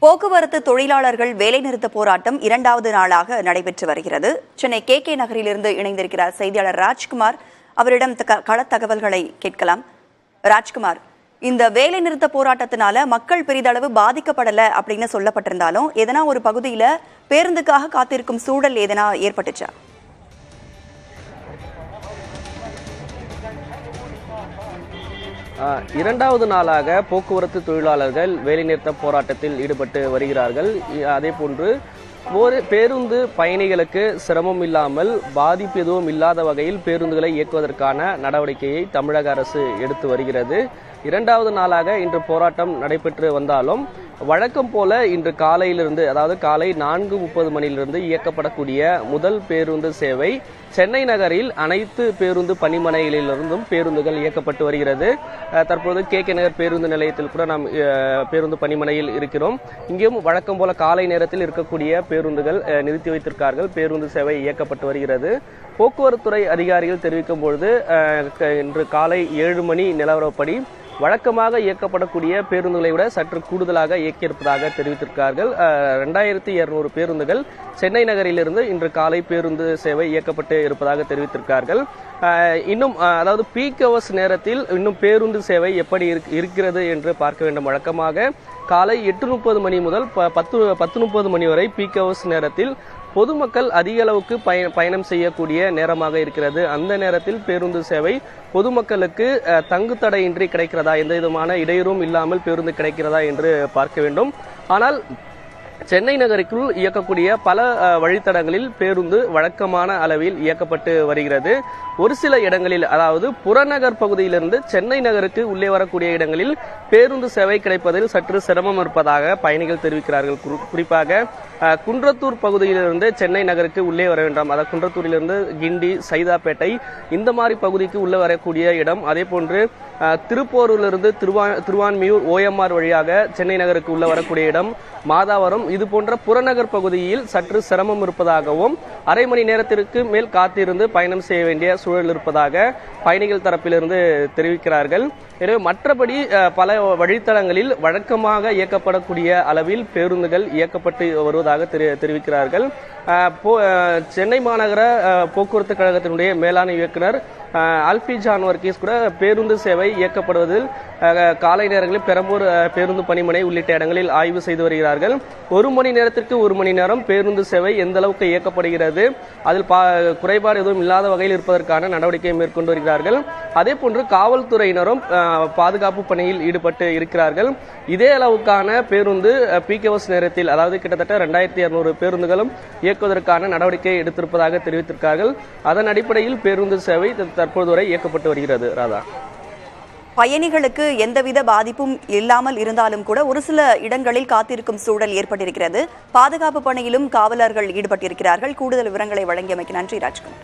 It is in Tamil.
போக்குவரத்து தொழிலாளர்கள் வேலைநிறுத்த போராட்டம் இரண்டாவது நாளாக நடைபெற்று வருகிறது. சென்னை கே நகரிலிருந்து இணைந்திருக்கிறார் செய்தியாளர் ராஜ்குமார். அவரிடம் களத் தகவல்களை கேட்கலாம். ராஜ்குமார், இந்த வேலைநிறுத்த போராட்டத்தினால மக்கள் பெரிதளவு பாதிக்கப்படல அப்படின்னு சொல்லப்பட்டிருந்தாலும் எதனா ஒரு பகுதியில பேருந்துக்காக காத்திருக்கும் சூழல் எதனா ஏற்பட்டுச்சா? இரண்டாவது நாளாக போக்குவரத்து தொழிலாளர்கள் வேலைநிறுத்த போராட்டத்தில் ஈடுபட்டு வருகிறார்கள். அதே போன்று பேருந்து பயணிகளுக்கு சிரமம் இல்லாமல் பாதிப்பு எதுவும் இல்லாத வகையில் பேருந்துகளை இயக்குவதற்கான நடவடிக்கையை தமிழக அரசு எடுத்து வருகிறது. இரண்டாவது நாளாக இன்று போராட்டம் நடைபெற்று வந்தாலும் வழக்கம் போல இன்று காலையிலிருந்து, அதாவது காலை 4:30 மணியிலிருந்து இயக்கப்படக்கூடிய முதல் பேருந்து சேவை சென்னை நகரில் அனைத்து பேருந்து பணிமனைகளிலிருந்தும் பேருந்துகள் இயக்கப்பட்டு வருகிறது. தற்போது கே நகர் பேருந்து நிலையத்தில் கூட நாம் பேருந்து பணிமனையில் இருக்கிறோம். இங்கேயும் வழக்கம் போல காலை நேரத்தில் இருக்கக்கூடிய பேருந்துகள் நிறுத்தி வைத்திருக்கார்கள். பேருந்து சேவை இயக்கப்பட்டு வருகிறது. போக்குவரத்துறை அதிகாரிகள் தெரிவிக்கும் பொழுது இன்று காலை 7 மணி நிலவரப்படி வழக்கமாக இயக்கப்படக்கூடிய பேருந்துகளை விட சற்று கூடுதலாக இயக்கியிருப்பதாக தெரிவித்திருக்கிறார்கள். 2200 பேருந்துகள் சென்னை நகரிலிருந்து இன்று காலை பேருந்து சேவை இயக்கப்பட்டு இருப்பதாக தெரிவித்திருக்கிறார்கள். இன்னும் அதாவது பீக் ஹவர்ஸ் நேரத்தில் இன்னும் பேருந்து சேவை எப்படி இருக்கிறது என்று பார்க்க வேண்டும். வழக்கமாக காலை 8:30 மணி முதல் 10:30 மணி வரை பீக் ஹவர்ஸ் நேரத்தில் பொதுமக்கள் அதிக அளவுக்கு பயணம் செய்யக்கூடிய நேரமாக இருக்கிறது. அந்த நேரத்தில் பேருந்து சேவை பொதுமக்களுக்கு தங்கு தடையின்றி கிடைக்கிறதா, எந்த விதமான இடையூறும் இல்லாமல் பேருந்து கிடைக்கிறதா என்று பார்க்க வேண்டும். ஆனால் சென்னை நகருக்குள் இயக்கக்கூடிய பல வழித்தடங்களில் பேருந்து வழக்கமான அளவில் இயக்கப்பட்டு வருகிறது. ஒரு சில இடங்களில், அதாவது புறநகர் பகுதியிலிருந்து சென்னை நகருக்கு உள்ளே வரக்கூடிய இடங்களில் பேருந்து சேவை கிடைப்பதில் சற்று சிரமம் இருப்பதாக பயணிகள் தெரிவிக்கிறார்கள். குறிப்பாக குன்றத்தூர் பகுதியிலிருந்து சென்னை நகருக்கு உள்ளே வர வேண்டாம், அதாவது குன்றத்தூரிலிருந்து கிண்டி, சைதாப்பேட்டை இந்த மாதிரி பகுதிக்கு உள்ளே வரக்கூடிய இடம், அதே போன்று திருப்போரூரிலிருந்து திருவான்மியூர் OMR வழியாக சென்னை நகருக்கு உள்ள வரக்கூடிய இடம், மாதாவரம், இது போன்ற புறநகர் பகுதியில் சற்று சிரமம் இருப்பதாகவும் அரை மணி நேரத்திற்கு மேல் காத்திருந்து பயணம் செய்ய வேண்டிய சூழல் இருப்பதாக பயணிகள் தரப்பிலிருந்து தெரிவிக்கிறார்கள். எனவே மற்றபடி பல வழித்தடங்களில் வழக்கமாக இயக்கப்படக்கூடிய அளவில் பேருந்துகள் இயக்கப்பட்டு வருவதாக தெரிவிக்கிறார்கள். சென்னை மாநகர போக்குவரத்து கழகத்தினுடைய மேலாண் இயக்குனர் அல்பி ஜான் வர்கீஸ் கூட பேருந்து சேவை இயக்கப்படுவதில் காலை நேரங்களில் பெரம்பூர் பேருந்து பணிமனை உள்ளிட்ட இடங்களில் ஆய்வு செய்து வருகிறார்கள். 1 மணி நேரத்திற்கு 1 மணி நேரம் பேருந்து சேவை எந்த அளவுக்கு இயக்கப்படுகிறது, அதில் குறைபாடு எதுவும் இல்லாத வகையில் இருப்பதற்கான நடவடிக்கை மேற்கொண்டு வருகிறார்கள். அதே போன்று காவல்துறையினரும் பாதுகாப்பு பணியில் ஈடுபட்டு இருக்கிறார்கள். இதே அளவுக்கான பேருந்து பீக் ஹவர்ஸ் நேரத்தில், அதாவது கிட்டத்தட்ட 2200 பேருந்துகளும் இயக்குவதற்கான நடவடிக்கை எடுத்திருப்பதாக தெரிவித்திருக்கிறார்கள். அதன் அடிப்படையில் பேருந்து சேவை தற்போது வரை இயக்கப்பட்டு வருகிறது. ராதா, பயணிகளுக்கு எந்தவித பாதிப்பும் இல்லாமல் இருந்தாலும் கூட ஒரு சில இடங்களில் காத்திருக்கும் சூழல் ஏற்பட்டிருக்கிறது. பாதுகாப்பு பணியிலும் காவலர்கள் ஈடுபட்டிருக்கிறார்கள். கூடுதல் விவரங்களை வழங்கியமைக்கு நன்றி ராஜ்குமார்.